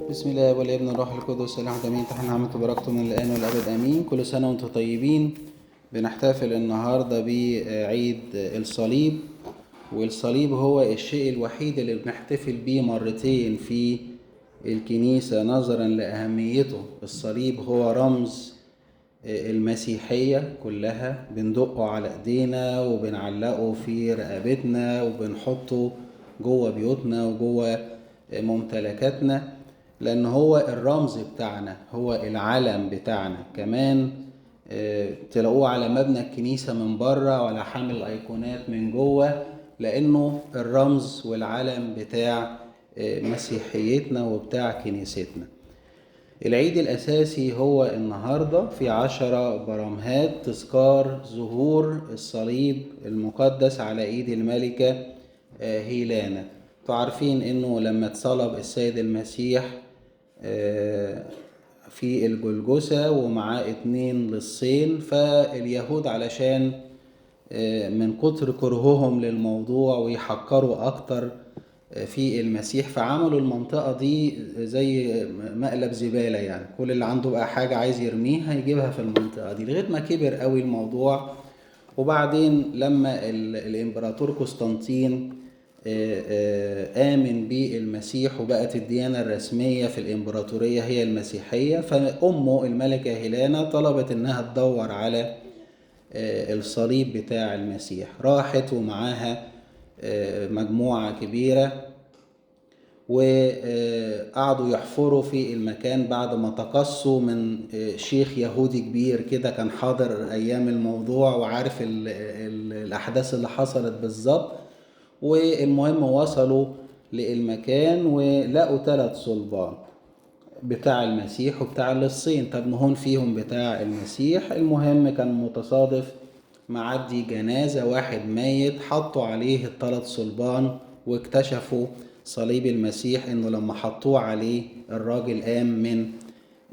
بسم الله والابن الروح القدس الاحد امين. تحن نعمته وبركته من الان والابد امين. كل سنه وانتم طيبين. بنحتفل النهارده بعيد الصليب، والصليب هو الشيء الوحيد اللي بنحتفل بيه مرتين في الكنيسه نظرا لاهميته. الصليب هو رمز المسيحيه كلها، بندقه على ايدينا وبنعلقه في رقبتنا وبنحطه جوه بيوتنا وجوه ممتلكاتنا، لأن هو الرمز بتاعنا، هو العلم بتاعنا. كمان تلاقوه على مبنى الكنيسة من بره ولا حامل أيقونات من جوه، لأنه الرمز والعلم بتاع مسيحيتنا وبتاع كنيستنا. العيد الأساسي هو النهاردة في 10 برمهات، تذكار ظهور الصليب المقدس على إيد الملكة هيلانا. تعرفين إنه لما اتصلب السيد المسيح في الجلجسة ومعاه 2 لصين، فاليهود علشان من كتر كرههم للموضوع ويحكروا أكتر في المسيح، فعملوا المنطقة دي زي مقلب زبالة، يعني كل اللي عنده بقى حاجة عايز يرميها يجيبها في المنطقة دي، لغاية ما كبر قوي الموضوع. وبعدين لما الإمبراطور قسطنطين آمن بالمسيح وبقت الديانة الرسمية في الإمبراطورية هي المسيحية، فأمه الملكة هيلانا طلبت إنها تدور على الصليب بتاع المسيح. راحت ومعاها مجموعة كبيرة، وقعدوا يحفروا في المكان بعد ما تقصوا من شيخ يهودي كبير كده كان حاضر أيام الموضوع وعارف الأحداث اللي حصلت بالظبط. والمهم وصلوا للمكان ولقوا 3 صلبان، بتاع المسيح وبتاع اللصين. طب نهون فيهم بتاع المسيح. المهم كان متصادف معدي جنازة واحد ميت، حطوا عليه ال3 صلبان واكتشفوا صليب المسيح، انه لما حطوه عليه الراجل قام من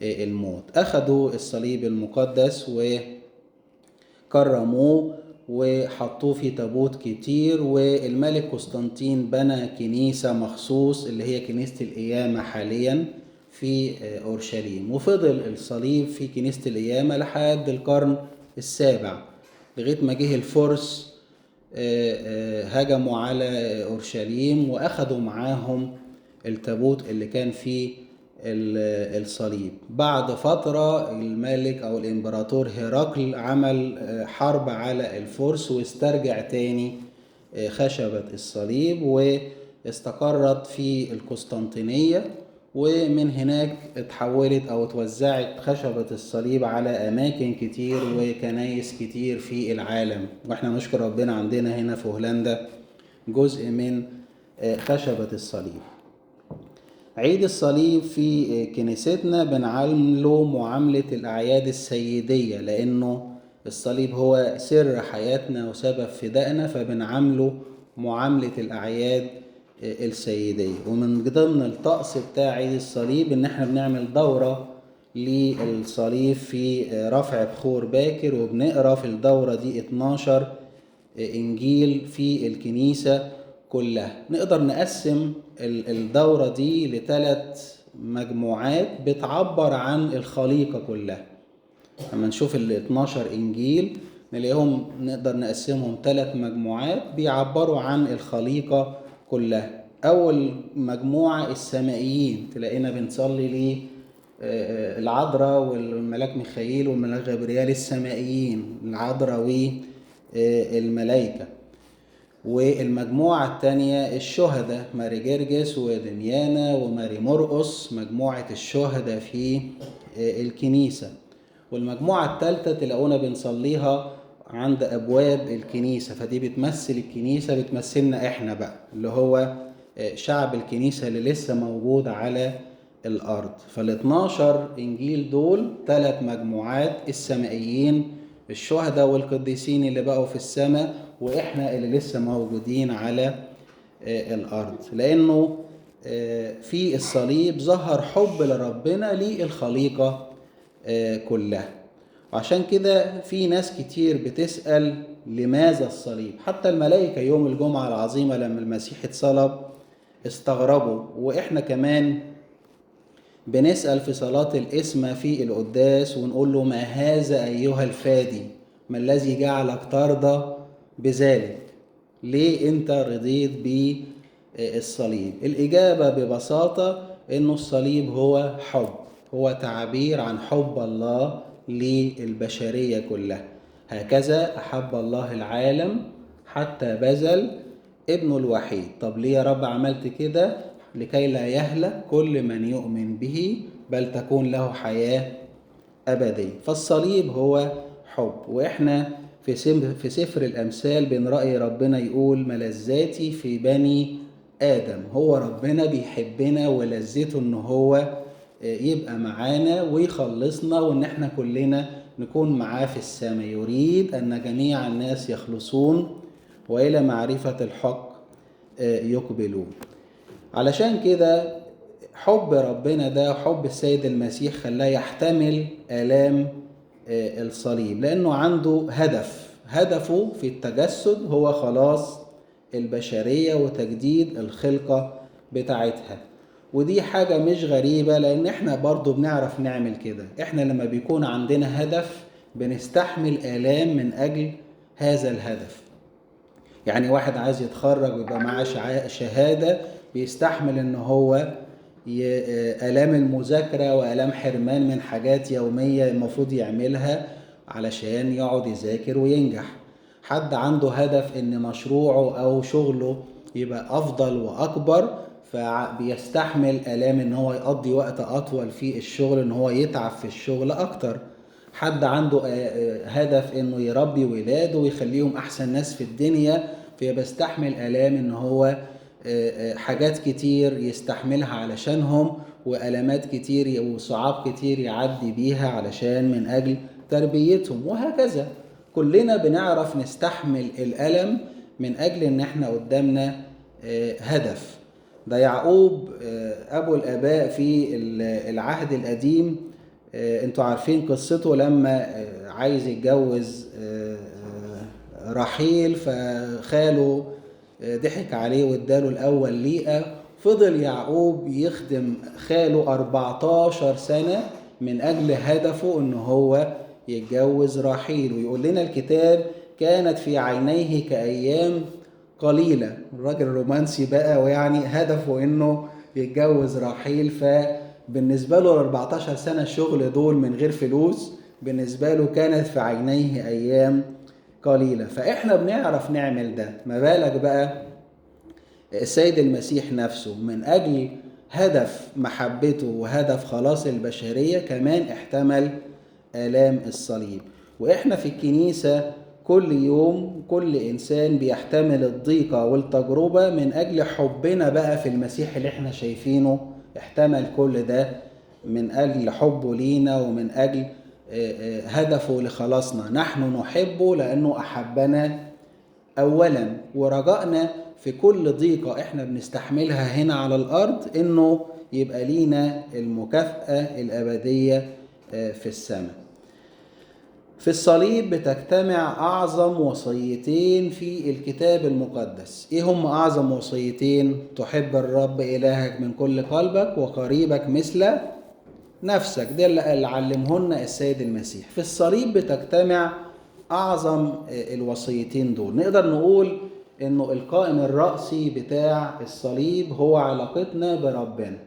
الموت. اخدوا الصليب المقدس وكرموه وحطوه في تابوت كتير، والملك قسطنطين بنى كنيسة مخصوص اللي هي كنيسة القيامة حاليا في أورشليم. وفضل الصليب في كنيسة القيامة لحد القرن السابع، لغاية ما جه الفرس هجموا على أورشليم وأخدوا معاهم التابوت اللي كان فيه الصليب. بعد فترة الملك أو الإمبراطور هرقل عمل حرب على الفرس واسترجع تاني خشبة الصليب واستقرت في القسطنطينية، ومن هناك اتحولت أو اتوزعت خشبة الصليب على أماكن كتير وكنايس كتير في العالم. واحنا نشكر ربنا عندنا هنا في هولندا جزء من خشبة الصليب. عيد الصليب في كنيستنا بنعامله معاملة الأعياد السيدية، لأنه الصليب هو سر حياتنا وسبب فدائنا، فبنعامله معاملة الأعياد السيدية. ومن ضمن الطقس بتاع عيد الصليب إن احنا بنعمل دورة للصليب في رفع بخور باكر، وبنقرأ في الدورة دي 12 إنجيل في الكنيسة كلها. نقدر نقسم الدورة دي ل3 مجموعات بتعبر عن الخليقة كلها. لما نشوف 12 إنجيل نلاقيهم نقدر نقسمهم 3 مجموعات بيعبروا عن الخليقة كلها. أول مجموعة السمائيين، تلاقينا بنصلي ليه العذراء والملاك ميخائيل والملاك جبريال السمائيين، العذراء والملائكة. والمجموعة الثانية الشهداء، ماري جرجس ودميانة وماري مرقس، مجموعة الشهداء في الكنيسة. والمجموعة الثالثة تلاقونا بنصليها عند أبواب الكنيسة، فدي بتمثل الكنيسة، بتمثلنا إحنا بقى اللي هو شعب الكنيسة اللي لسه موجود على الأرض. فال12 إنجيل دول 3 مجموعات: السمائيين، الشهداء والقديسين اللي بقوا في السماء، وإحنا اللي لسه موجودين على الأرض. لأنه في الصليب ظهر حب لربنا للخليقة كلها. وعشان كده في ناس كتير بتسأل لماذا الصليب. حتى الملائكة يوم الجمعة العظيمة لما المسيح اتصلب استغربوا، وإحنا كمان بنسأل في صلاة الإسمة في القداس ونقول له: ما هذا أيها الفادي؟ ما الذي جعلك ترضى بذلك؟ ليه أنت رضيت بالصليب؟ الإجابة ببساطة إنه الصليب هو حب، هو تعبير عن حب الله للبشرية كلها. هكذا أحب الله العالم حتى بذل ابنه الوحيد. طب ليه يا رب عملت كده؟ لكي لا يهلك كل من يؤمن به، بل تكون له حياة أبدية. فالصليب هو حب. وإحنا في سفر الأمثال بنرأي ربنا يقول: ملذاتي في بني آدم. هو ربنا بيحبنا ولذته إن هو يبقى معانا ويخلصنا، وإن إحنا كلنا نكون معاه في السماء. يريد أن جميع الناس يخلصون وإلى معرفة الحق يقبلون. علشان كده حب ربنا ده، حب السيد المسيح، خلاه يحتمل آلام الصليب، لأنه عنده هدفه في التجسد هو خلاص البشرية وتجديد الخلقة بتاعتها. ودي حاجة مش غريبة، لأن احنا برضو بنعرف نعمل كده. احنا لما بيكون عندنا هدف بنستحمل آلام من أجل هذا الهدف. يعني واحد عايز يتخرج ويبقى معاه شهادة، بيستحمل ان هو آلام المذاكرة وآلام حرمان من حاجات يومية المفروض يعملها علشان يقعد يذاكر وينجح. حد عنده هدف ان مشروعه او شغله يبقى افضل واكبر، فبيستحمل آلام ان هو يقضي وقت اطول في الشغل، ان هو يتعب في الشغل اكتر. حد عنده هدف انه يربي ولاده ويخليهم احسن ناس في الدنيا، فبيستحمل آلام ان هو حاجات كتير يستحملها علشانهم، وألمات كتير وصعاب كتير يعدي بيها علشان من أجل تربيتهم. وهكذا كلنا بنعرف نستحمل الألم من أجل إن احنا قدامنا هدف. ده يعقوب أبو الآباء في العهد القديم، انتوا عارفين قصته لما عايز يتجوز رحيل، فخاله ضحك عليه واداله الأول ليئة. فضل يعقوب يخدم خاله 14 سنة من أجل هدفه إن هو يتجوز رحيل. ويقول لنا الكتاب: كانت في عينيه كأيام قليلة. الراجل رومانسي بقى، ويعني هدفه إنه يتجوز رحيل، فبالنسبة له 14 سنة الشغل دول من غير فلوس بالنسبة له كانت في عينيه أيام قليلة. فإحنا بنعرف نعمل ده، ما بالك بقى السيد المسيح نفسه من أجل هدف محبته وهدف خلاص البشرية كمان احتمل آلام الصليب. وإحنا في الكنيسة كل يوم كل إنسان بيحتمل الضيقة والتجربة من أجل حبنا بقى في المسيح اللي إحنا شايفينه. احتمل كل ده من أجل حبه لينا ومن أجل هدفه لخلاصنا. نحن نحبه لأنه أحبنا أولا. ورجائنا في كل ضيقة احنا بنستحملها هنا على الأرض إنه يبقى لينا المكافأة الأبدية في السماء. في الصليب بتجتمع أعظم وصيتين في الكتاب المقدس. إيه هم أعظم وصيتين؟ تحب الرب إلهك من كل قلبك وقريبك مثل نفسك. ده اللي علمهن السيد المسيح. في الصليب بتجتمع أعظم الوصيتين دول. نقدر نقول إنه القائم الرأسي بتاع الصليب هو علاقتنا بربنا،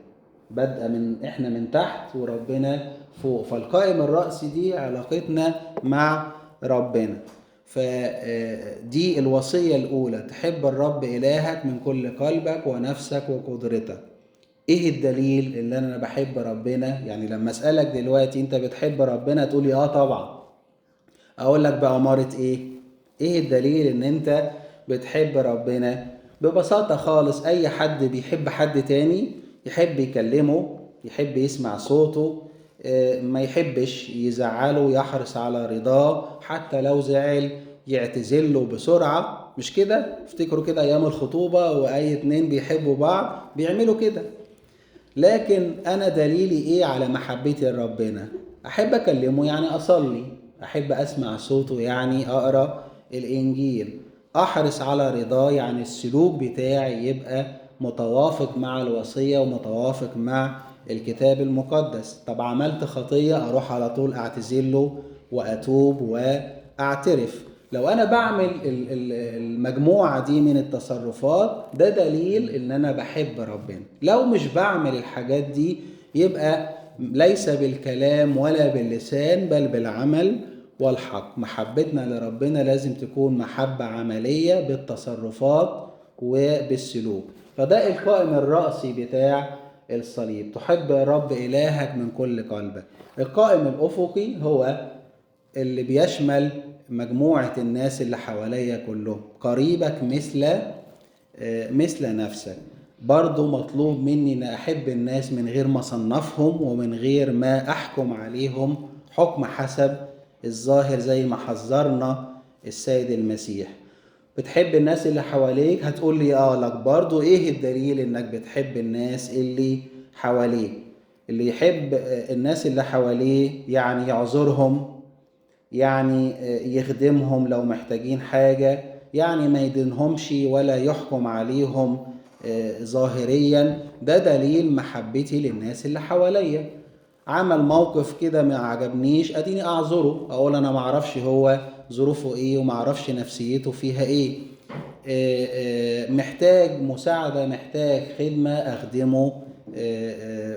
بدأ من إحنا من تحت وربنا فوق. فالقائم الرأسي دي علاقتنا مع ربنا. فدي الوصية الأولى: تحب الرب إلهك من كل قلبك ونفسك وقدرتك. ايه الدليل اللي انا بحب ربنا؟ يعني لما اسألك دلوقتي انت بتحب ربنا تقولي اه طبعا. اقول لك بأمارة ايه الدليل ان انت بتحب ربنا؟ ببساطة خالص، اي حد بيحب حد تاني يحب يكلمه، يحب يسمع صوته، ما يحبش يزعله، يحرص على رضاه، حتى لو زعل يعتذله بسرعة. مش كده؟ افتكروا كده ايام الخطوبة واي اتنين بيحبوا بعض بيعملوا كده. لكن أنا دليلي إيه على محبتي لربنا؟ أحب أكلمه يعني أصلي، أحب أسمع صوته يعني أقرأ الإنجيل، أحرص على رضاه يعني السلوك بتاعي يبقى متوافق مع الوصية ومتوافق مع الكتاب المقدس. طب عملت خطية أروح على طول أعتذر له وأتوب وأعترف. لو أنا بعمل المجموعة دي من التصرفات ده دليل إن أنا بحب ربنا. لو مش بعمل الحاجات دي يبقى ليس بالكلام ولا باللسان بل بالعمل والحق. محبتنا لربنا لازم تكون محبة عملية بالتصرفات وبالسلوك. فده القائم الرأسي بتاع الصليب، تحب رب إلهك من كل قلبك. القائم الأفقي هو اللي بيشمل مجموعة الناس اللي حواليا كلهم، قريبك مثل نفسك. برضو مطلوب مني أن أحب الناس من غير ما أصنفهم ومن غير ما أحكم عليهم حكم حسب الظاهر زي ما حذرنا السيد المسيح. بتحب الناس اللي حواليك، هتقول لي لك برضو ايه الدليل انك بتحب الناس اللي حواليك؟ اللي يحب الناس اللي حواليه يعني يعذرهم، يعني يخدمهم لو محتاجين حاجة، يعني ما يدينهمش ولا يحكم عليهم ظاهريا. ده دليل محبتي للناس اللي حواليا. عمل موقف كده ما عجبنيش، اديني اعذره، اقول انا ما اعرفش هو ظروفه ايه وما اعرفش نفسيته فيها ايه. محتاج مساعدة، محتاج خدمة، اخدمه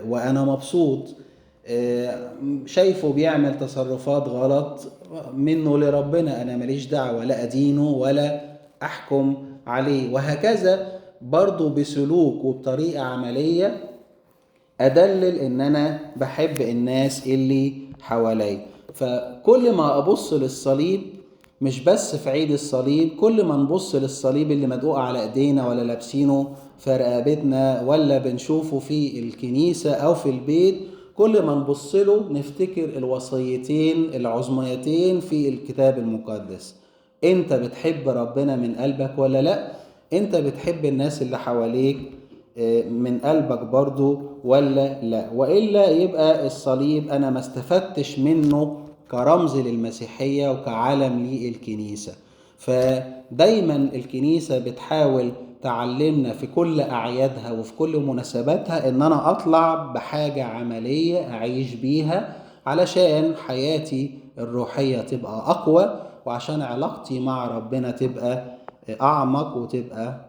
وانا مبسوط. شايفه بيعمل تصرفات غلط، منه لربنا، انا ماليش دعوة، لا ادينه ولا احكم عليه. وهكذا برضو بسلوك وبطريقة عملية أدلل إن أنا بحب الناس اللي حوالي. فكل ما أبص للصليب، مش بس في عيد الصليب، كل ما نبص للصليب اللي مدقوق على إيدينا ولا لابسينه في رقبتنا ولا بنشوفه في الكنيسة أو في البيت، كل ما نبص له نفتكر الوصيتين العظميتين في الكتاب المقدس. أنت بتحب ربنا من قلبك ولا لأ؟ أنت بتحب الناس اللي حواليك من قلبك برضو ولا لا؟ وإلا يبقى الصليب أنا ما استفدتش منه كرمز للمسيحية وكعلم للكنيسة. فدايما الكنيسة بتحاول تعلمنا في كل أعيادها وفي كل مناسباتها إن أنا أطلع بحاجة عملية أعيش بيها علشان حياتي الروحية تبقى أقوى، وعشان علاقتي مع ربنا تبقى أعمق وتبقى